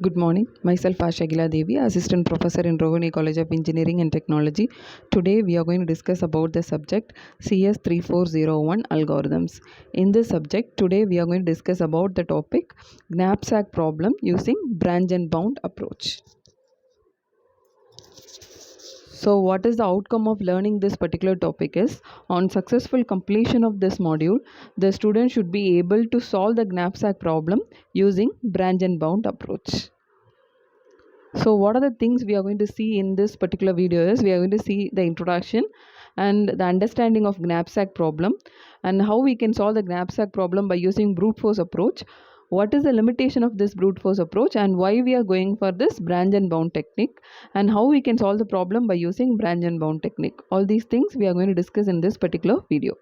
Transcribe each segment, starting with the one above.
Good morning. Myself Ashagila Devi, Assistant Professor in Rohini College of Engineering and Technology. Today we are going to discuss about the subject CS3401 algorithms. In this subject, today we are going to discuss about the topic Knapsack problem using branch and bound approach. So what is the outcome of learning this particular topic is, on successful completion of this module, the student should be able to solve the knapsack problem using branch and bound approach. So what are the things we are going to see in this particular video is, we are going to see the introduction and the understanding of knapsack problem and how we can solve the knapsack problem by using brute force approach. What is the limitation of this brute force approach and why we are going for this branch and bound technique, and how we can solve the problem by using branch and bound technique. All these things we are going to discuss in this particular video.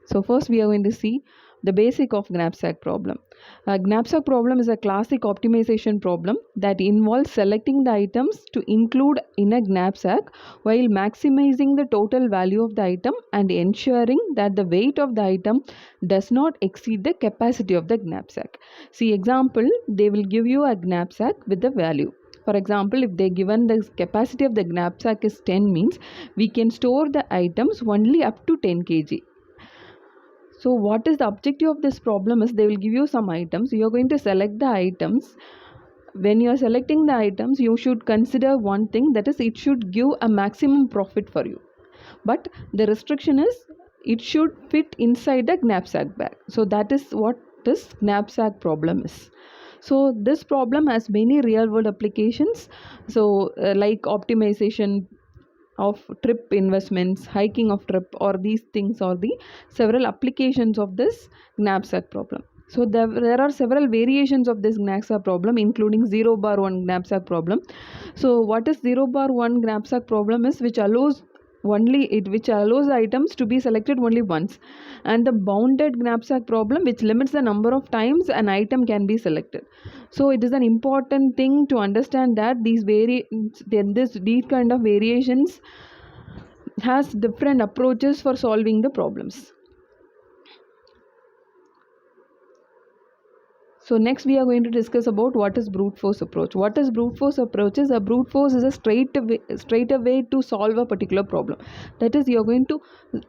So first we are going to see the basic of knapsack problem. Knapsack problem is a classic optimization problem that involves selecting the items to include in a knapsack while maximizing the total value of the item and ensuring that the weight of the item does not exceed the capacity of the knapsack. See example, they will give you a knapsack with the value. For example, if they given the capacity of the knapsack is 10, means we can store the items only up to 10 kg. So what is the objective of this problem is, they will give you some items. You are going to select the items. When you are selecting the items, you should consider one thing, that is, it should give a maximum profit for you. But the restriction is, it should fit inside a knapsack bag. So that is what this knapsack problem is. So this problem has many real world applications. So like optimization of trip investments, hiking of trip, or these things are the several applications of this knapsack problem. So there are several variations of this knapsack problem, including 0/1 knapsack problem. So what is 0/1 knapsack problem is, which allows items to be selected only once, and the bounded knapsack problem, which limits the number of times an item can be selected. So it is an important thing to understand that these kind of variations has different approaches for solving the problems. So next we are going to discuss about what is brute force approach. What is brute force approach is, a brute force is a straight away to solve a particular problem. That is, you are going to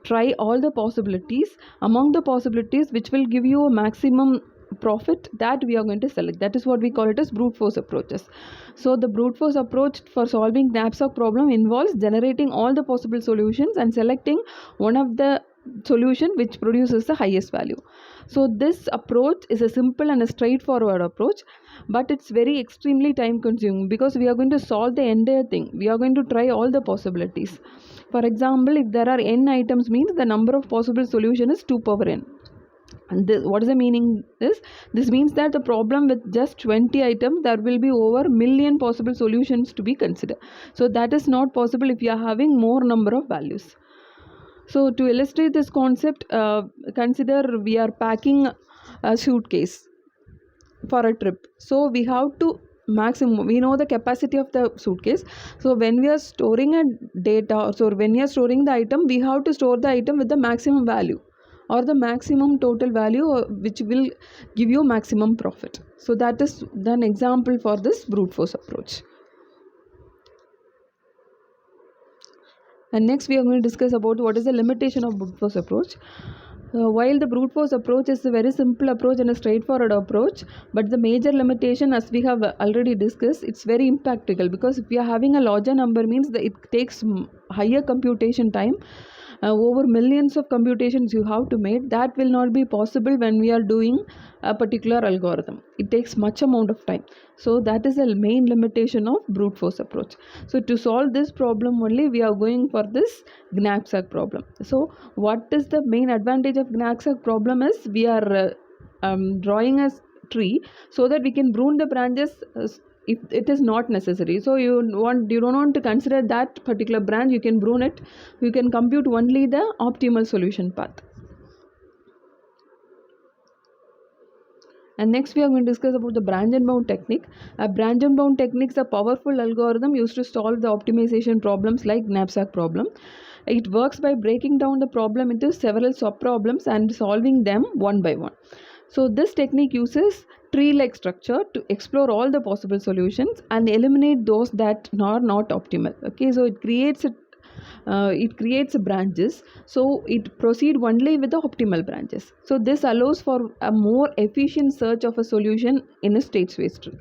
try all the possibilities. Among the possibilities which will give you a maximum profit, that we are going to select. That is what we call it as brute force approaches. So the brute force approach for solving knapsack problem involves generating all the possible solutions and selecting one of the solution which produces the highest value. So this approach is a simple and a straightforward approach, but it's very extremely time consuming, because we are going to solve the entire thing. We are going to try all the possibilities. For example, if there are n items, means the number of possible solution is 2 power n. And what is the meaning is, this means that the problem with just 20 items, there will be over million possible solutions to be considered. So that is not possible if you are having more number of values. So to illustrate this concept, consider we are packing a suitcase for a trip. So we have to we know the capacity of the suitcase. So when we are storing a data, so when we are storing the item, we have to store the item with the maximum value or the maximum total value, which will give you maximum profit. So that is an example for this brute force approach. And next we are going to discuss about what is the limitation of brute force approach. While the brute force approach is a very simple approach and a straightforward approach, but the major limitation, as we have already discussed, it's very impractical, because if we are having a larger number, means that it takes higher computation time. Over millions of computations you have to make. That will not be possible when we are doing a particular algorithm. It takes much amount of time. So that is the main limitation of brute force approach. So to solve this problem only, we are going for this knapsack problem. So what is the main advantage of knapsack problem is, we are drawing a tree so that we can prune the branches if it is not necessary. So you don't want to consider that particular branch, you can prune it. You can compute only the optimal solution path. And next we are going to discuss about the branch and bound technique. A branch and bound technique is a powerful algorithm used to solve the optimization problems like knapsack problem. It works by breaking down the problem into several sub-problems and solving them one by one. So this technique uses tree-like structure to explore all the possible solutions and eliminate those that are not optimal. Okay, so it creates branches, so it proceed only with the optimal branches. So this allows for a more efficient search of a solution in a state space tree,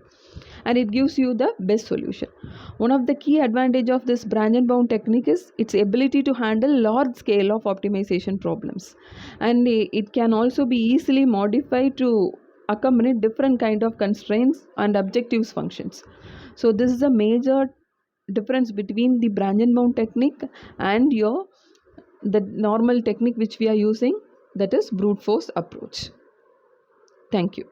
and it gives you the best solution. One of the key advantage of this branch and bound technique is its ability to handle large scale of optimization problems, and it can also be easily modified to accommodate different kind of constraints and objectives functions. So this is a major difference between the branch and bound technique and the normal technique which we are using, that is brute force approach. Thank you.